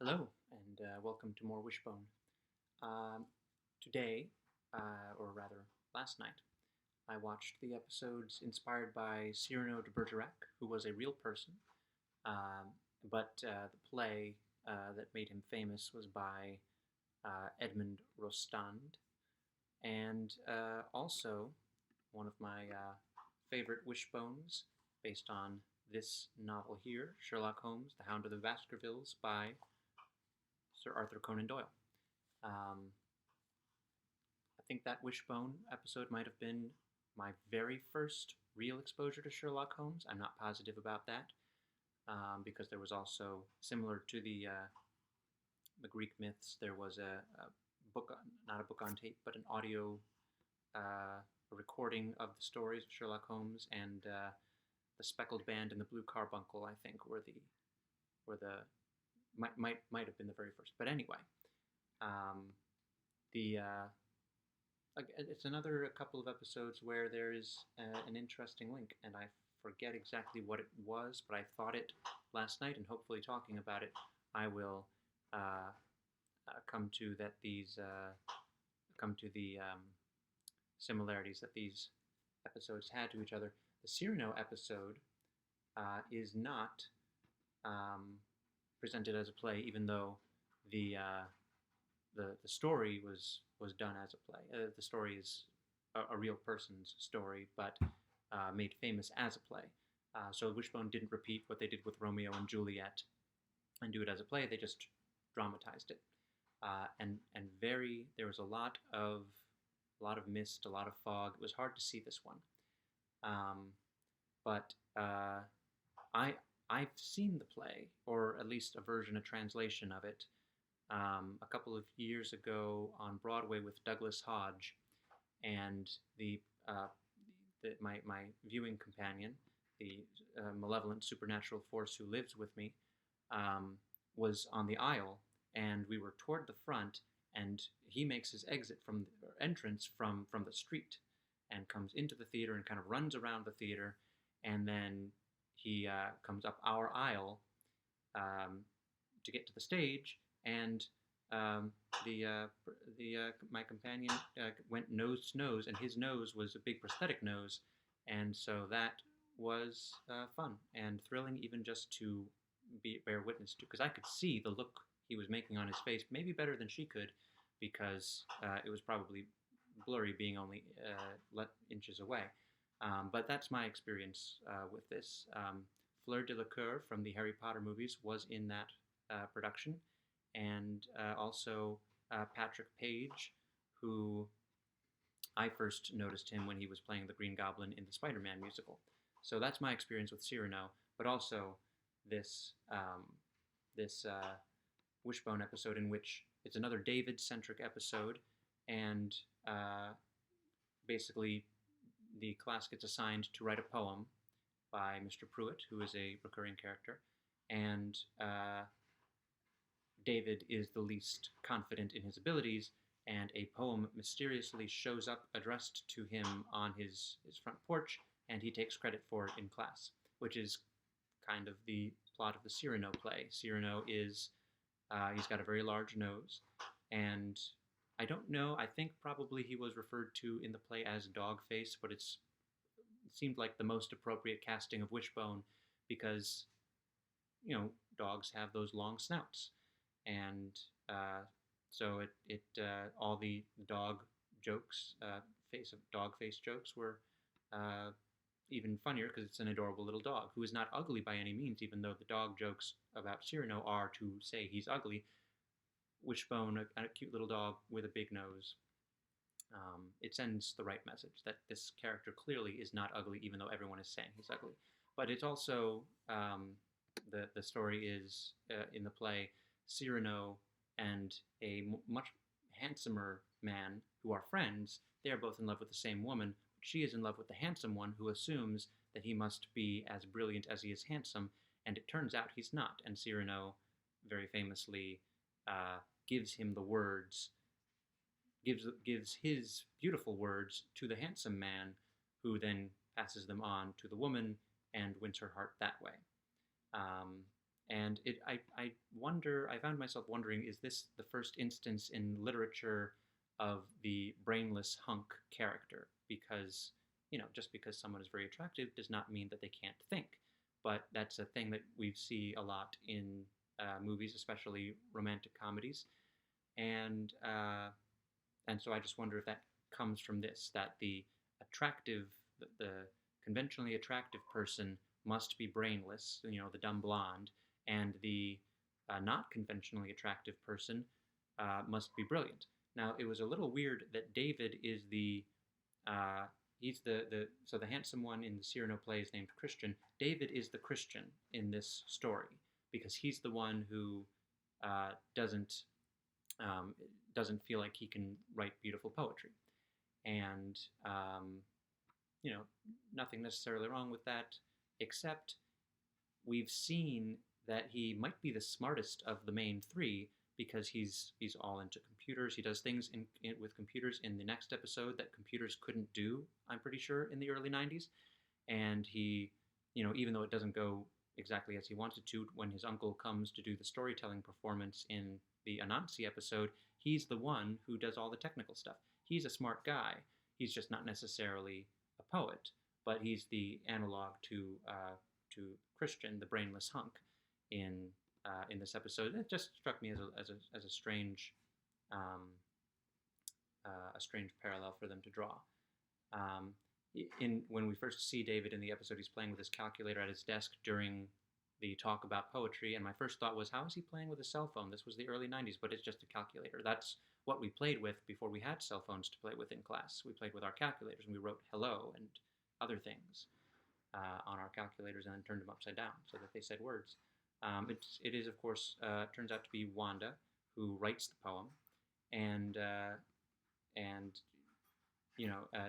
Hello, and welcome to more Wishbone. Um, Today, or rather last night, I watched the episodes inspired by Cyrano de Bergerac, who was a real person, um, but the play that made him famous was by Edmond Rostand, and also one of my favorite Wishbones, based on this novel here, Sherlock Holmes, The Hound of the Baskervilles, by Sir Arthur Conan Doyle. Um, I think that Wishbone episode might have been my very first real exposure to Sherlock Holmes. I'm not positive about that because there was also, similar to the Greek myths, there was a book, not a book on tape, but an audio a recording of the stories of Sherlock Holmes, and the Speckled Band and the Blue Carbuncle, I think, were the might have been the very first. But anyway, um, the it's another a couple of episodes where there is an interesting link, and I forget exactly what it was, but I thought it last night, and hopefully talking about it, I will come to that these come to the similarities that these episodes had to each other. The Cyrano episode is not um, presented as a play, even though the the story was done as a play. The story is a real person's story, but made famous as a play. So Wishbone didn't repeat what they did with Romeo and Juliet and do it as a play. They just dramatized it, and there was a lot of mist, a lot of fog. It was hard to see this one, but I I've seen the play, or at least a version, a translation of it, a couple of years ago on Broadway with Douglas Hodge, and uh, my viewing companion, the malevolent supernatural force who lives with me, um, was on the aisle, and we were toward the front, and he makes his exit from the entrance from the street, and comes into the theater and kind of runs around the theater, and then he comes up our aisle um, to get to the stage, and um, the my companion went nose to nose, and his nose was a big prosthetic nose, and so that was fun and thrilling, even just to bear witness to, because I could see the look he was making on his face, maybe better than she could, because it was probably blurry, being only inches away. But that's my experience with this. Fleur Delacour from the Harry Potter movies was in that production, and also Patrick Page, who I first noticed him when he was playing the Green Goblin in the Spider-Man musical. So that's my experience with Cyrano, but also this Wishbone episode, in which it's another David-centric episode, and basically the class gets assigned to write a poem by Mr. Pruitt, who is a recurring character, and David is the least confident in his abilities, and a poem mysteriously shows up addressed to him on his front porch, and he takes credit for it in class, which is kind of the plot of the Cyrano play. Cyrano is, he's got a very large nose, and I don't know, I think probably he was referred to in the play as Dogface, but it seemed like the most appropriate casting of Wishbone, because, dogs have those long snouts, and so all the dog jokes, face of dog face jokes, were even funnier because it's an adorable little dog who is not ugly by any means, even though the dog jokes about Cyrano are to say he's ugly. Wishbone, a cute little dog with a big nose, it sends the right message that this character clearly is not ugly, even though everyone is saying he's ugly. But it's also, the story is, in the play, Cyrano and a much handsomer man who are friends. They are both in love with the same woman. She is in love with the handsome one, who assumes that he must be as brilliant as he is handsome, and it turns out he's not. And Cyrano very famously gives him the words, gives his beautiful words to the handsome man, who then passes them on to the woman and wins her heart that way. And I wonder, I found myself wondering, is this the first instance in literature of the brainless hunk character? Because, just because someone is very attractive does not mean that they can't think. But that's a thing that we see a lot in movies, especially romantic comedies. And so I just wonder if that comes from this, that attractive, the conventionally attractive person must be brainless, the dumb blonde, and the not conventionally attractive person must be brilliant. Now, it was a little weird that David is uh, he's so the handsome one in the Cyrano play is named Christian. David is the Christian in this story because he's the one who uh, doesn't um, doesn't feel like he can write beautiful poetry, and you know, nothing necessarily wrong with that, except we've seen that he might be the smartest of the main three because he's all into computers. He does things with computers in the next episode that computers couldn't do, I'm pretty sure, in the early 90s. And he, even though it doesn't go exactly as he wanted to, when his uncle comes to do the storytelling performance in the Anansi episode, he's the one who does all the technical stuff. He's a smart guy. He's just not necessarily a poet, but he's the analog to Christian, the brainless hunk, in this episode. It just struck me as um, a strange parallel for them to draw. Um, in when we first see David in the episode, he's playing with his calculator at his desk during the talk about poetry, and my first thought was, how is he playing with a cell phone? This was the early 90s, but it's just a calculator. That's what we played with before we had cell phones to play with in class. We played with our calculators, and we wrote hello and other things on our calculators and then turned them upside down so that they said words. It is, of course, turns out to be Wanda who writes the poem, and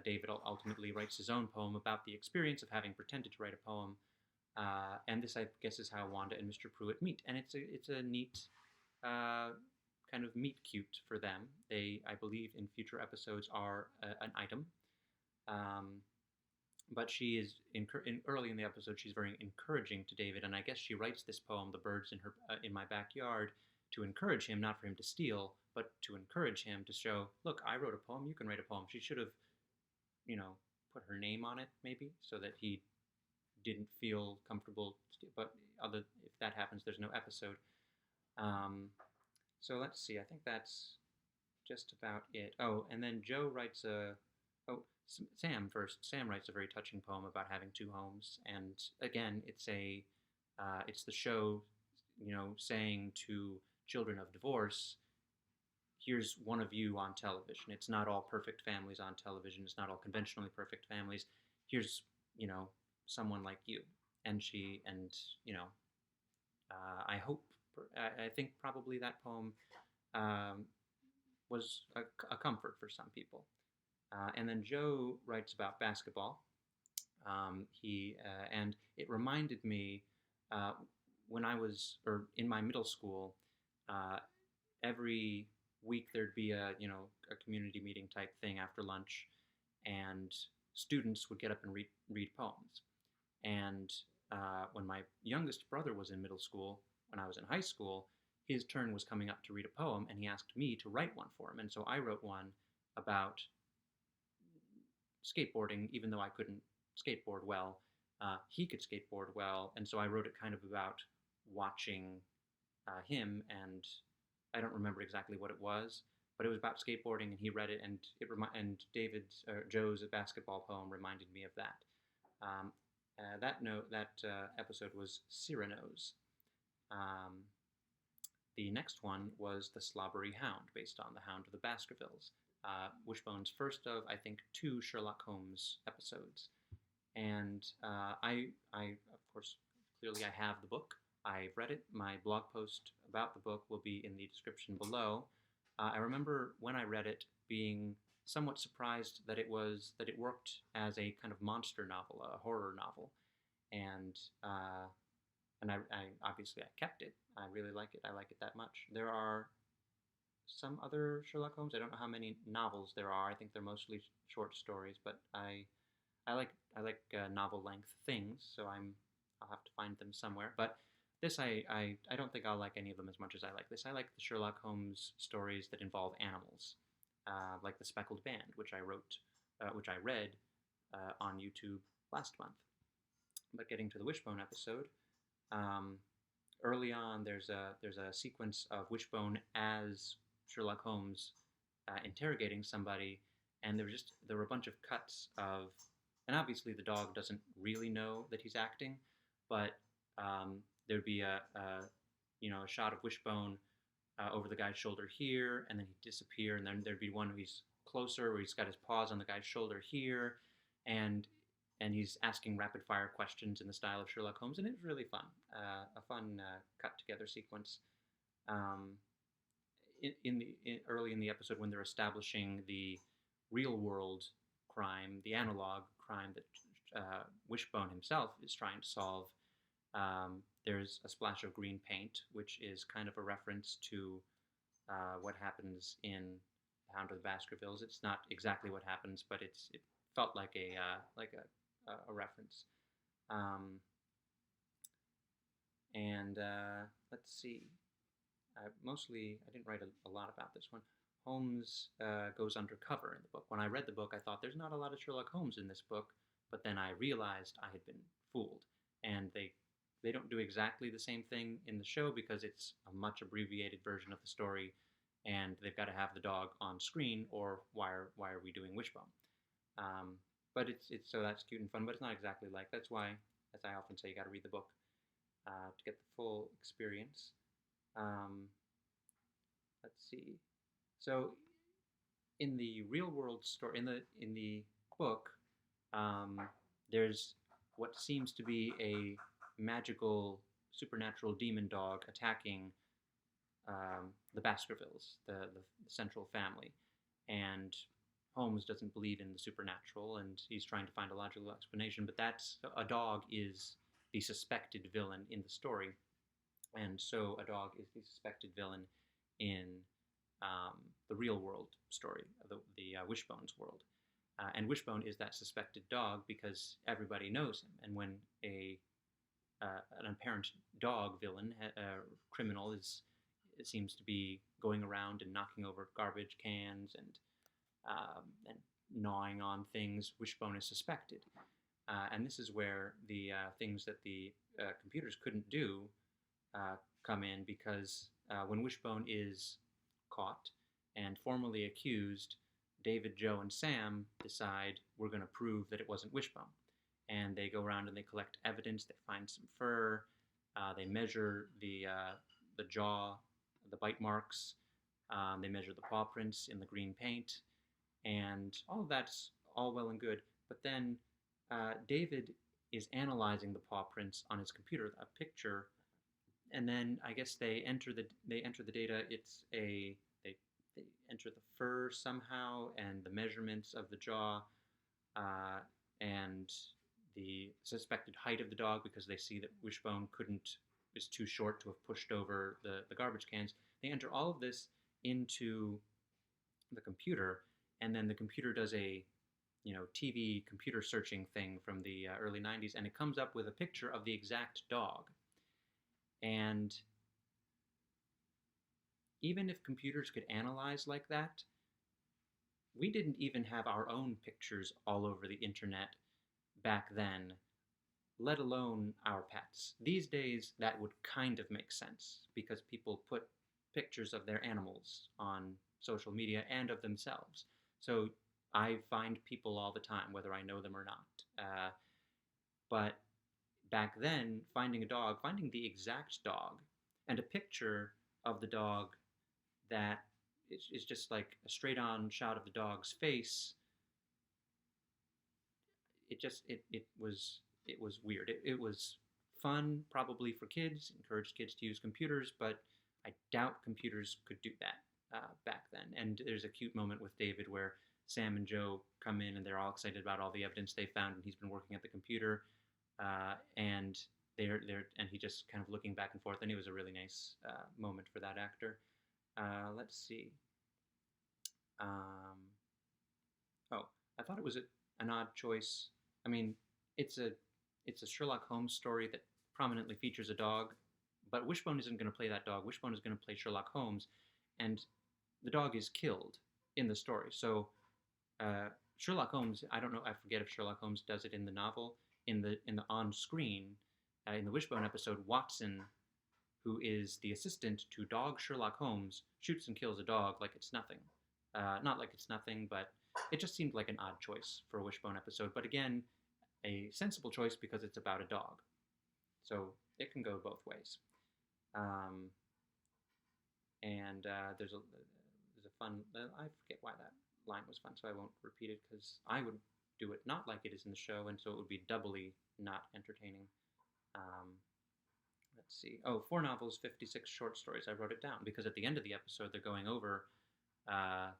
David ultimately writes his own poem about the experience of having pretended to write a poem. And this, I guess, is how Wanda and Mr. Pruitt meet, and it's a neat kind of meet cute for them. They, I believe, in future episodes are an item. But she is early in the episode. She's very encouraging to David, and I guess she writes this poem, "The Birds in My Backyard," to encourage him, not for him to steal, but to encourage him to show, look, I wrote a poem. You can write a poem. She should have, put her name on it, maybe, so that he didn't feel comfortable. But if that happens, there's no episode. So let's see. I think that's just about it. Oh, and then Joe writes Sam first. Sam writes a very touching poem about having two homes, and again, it's the show, saying to children of divorce, here's one of you on television. It's not all perfect families on television. It's not all conventionally perfect families. Here's, someone like you. And I hope, I think probably that poem was a comfort for some people. And then Joe writes about basketball. And it reminded me when I was, or in my middle school, every week there'd be a community meeting type thing after lunch, and students would get up and read poems. And when my youngest brother was in middle school, when I was in high school, his turn was coming up to read a poem, and he asked me to write one for him. And so I wrote one about skateboarding, even though I couldn't skateboard well. He could skateboard well, and so I wrote it kind of about watching him, and I don't remember exactly what it was, but it was about skateboarding, and he read it, and Joe's basketball poem reminded me of that. That episode was Cyrano's. The next one was The Slobbery Hound, based on The Hound of the Baskervilles. Wishbone's first of, I think, 2 Sherlock Holmes episodes. And I, of course, clearly I have the book. I've read it. My blog post about the book will be in the description below. I remember when I read it being somewhat surprised that it worked as a kind of monster novel, a horror novel, and I obviously I kept it. I really like it. I like it that much. There are some other Sherlock Holmes. I don't know how many novels there are. I think they're mostly short stories, but I like novel length things, so I'll have to find them somewhere. But This I don't think I'll like any of them as much as I like this. I like the Sherlock Holmes stories that involve animals, like The Speckled Band, which I read on YouTube last month. But getting to the Wishbone episode, um, early on there's a sequence of Wishbone as Sherlock Holmes interrogating somebody, and there were a bunch of cuts of, and obviously the dog doesn't really know that he's acting, but there'd be a shot of Wishbone over the guy's shoulder here, and then he'd disappear, and then there'd be one where he's closer, where he's got his paws on the guy's shoulder here, and he's asking rapid fire questions in the style of Sherlock Holmes, and it was really fun, a fun cut together sequence. Um, Early in the episode when they're establishing the real world crime, the analog crime that Wishbone himself is trying to solve, there's a splash of green paint, which is kind of a reference to what happens in Hound of the Baskervilles. It's not exactly what happens, but it felt like a reference. And let's see. I didn't write a lot about this one. Holmes goes undercover in the book. When I read the book, I thought there's not a lot of Sherlock Holmes in this book, but then I realized I had been fooled. And they don't do exactly the same thing in the show because it's a much abbreviated version of the story, and they've got to have the dog on screen, or why are we doing Wishbone? But it's so that's cute and fun, but it's not exactly like. That's why, as I often say, you got to read the book to get the full experience. Let's see. So, in the real world story, in the book, there's what seems to be a magical supernatural demon dog attacking the Baskervilles, the central family, and Holmes doesn't believe in the supernatural, and he's trying to find a logical explanation. But a dog is the suspected villain in the story, and so a dog is the suspected villain in the real world story, the Wishbone's world. And Wishbone is that suspected dog because everybody knows him. And when an apparent dog villain, criminal, it seems to be going around and knocking over garbage cans and gnawing on things, Wishbone is suspected. And this is where the things that the computers couldn't do come in, because when Wishbone is caught and formally accused, David, Joe, and Sam decide we're going to prove that it wasn't Wishbone. And they go around and they collect evidence. They find some fur. They measure the jaw, the bite marks. They measure the paw prints in the green paint. And all of that's all well and good. But then David is analyzing the paw prints on his computer, a picture, and then I guess they enter the data. They enter the fur somehow and the measurements of the jaw and the suspected height of the dog, because they see that Wishbone is too short to have pushed over the garbage cans. They enter all of this into the computer, and then the computer does a TV computer searching thing from the early 90s, and it comes up with a picture of the exact dog. And even if computers could analyze like that, we didn't even have our own pictures all over the internet back then, let alone our pets. These days, that would kind of make sense, because people put pictures of their animals on social media and of themselves. So I find people all the time, whether I know them or not. But back then, finding the exact dog, and a picture of the dog that is just like a straight-on shot of the dog's face, it was weird. It was fun, probably for kids, encouraged kids to use computers, but I doubt computers could do that back then. And there's a cute moment with David where Sam and Joe come in and they're all excited about all the evidence they found, and he's been working at the computer, and and he just kind of looking back and forth, and it was a really nice moment for that actor. Let's see. I thought it was an odd choice. I mean, it's a Sherlock Holmes story that prominently features a dog, but Wishbone isn't going to play that dog. Wishbone is going to play Sherlock Holmes, and the dog is killed in the story. So Sherlock Holmes, I don't know, I forget if Sherlock Holmes does it in the novel. In the on screen, in the Wishbone episode, Watson, who is the assistant to dog Sherlock Holmes, shoots and kills a dog like it's nothing. Not like it's nothing, but it just seemed like an odd choice for a Wishbone episode. But again, a sensible choice because it's about a dog. So it can go both ways. And there's a fun. I forget why that line was fun, so I won't repeat it because I would do it not like it is in the show, and so it would be doubly not entertaining. Let's see. Oh, 4 novels, 56 short stories. I wrote it down because at the end of the episode, they're going over how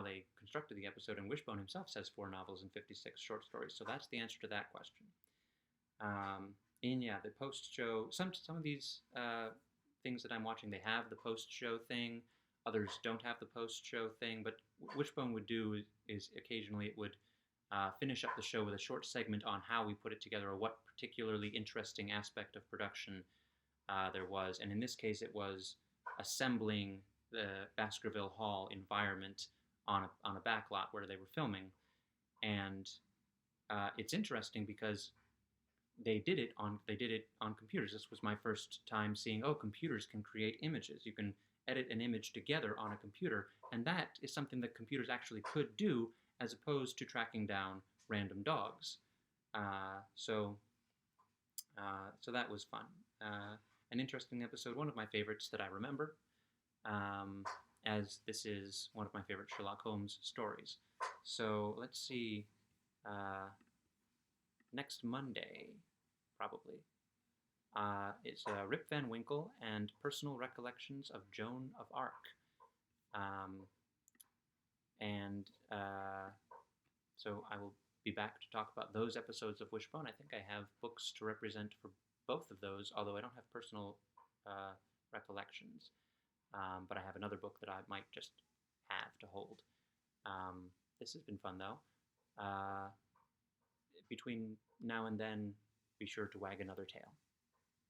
they constructed the episode, and Wishbone himself says 4 novels and 56 short stories. So that's the answer to that question. The post-show, some of these things that I'm watching, they have the post-show thing. Others don't have the post-show thing. But Wishbone would do is occasionally it would finish up the show with a short segment on how we put it together or what particularly interesting aspect of production there was. And in this case, it was assembling the Baskerville Hall environment on a backlot where they were filming. And it's interesting because they did it on computers. This was my first time seeing, computers can create images. You can edit an image together on a computer, and that is something that computers actually could do as opposed to tracking down random dogs. So that was fun. An interesting episode, one of my favorites that I remember, as this is one of my favorite Sherlock Holmes stories. So let's see, next Monday, probably, it's Rip Van Winkle and Personal Recollections of Joan of Arc. So I will be back to talk about those episodes of Wishbone. I think I have books to represent for both of those, although I don't have personal recollections. But I have another book that I might just have to hold. This has been fun, though. Between now and then, be sure to wag another tail.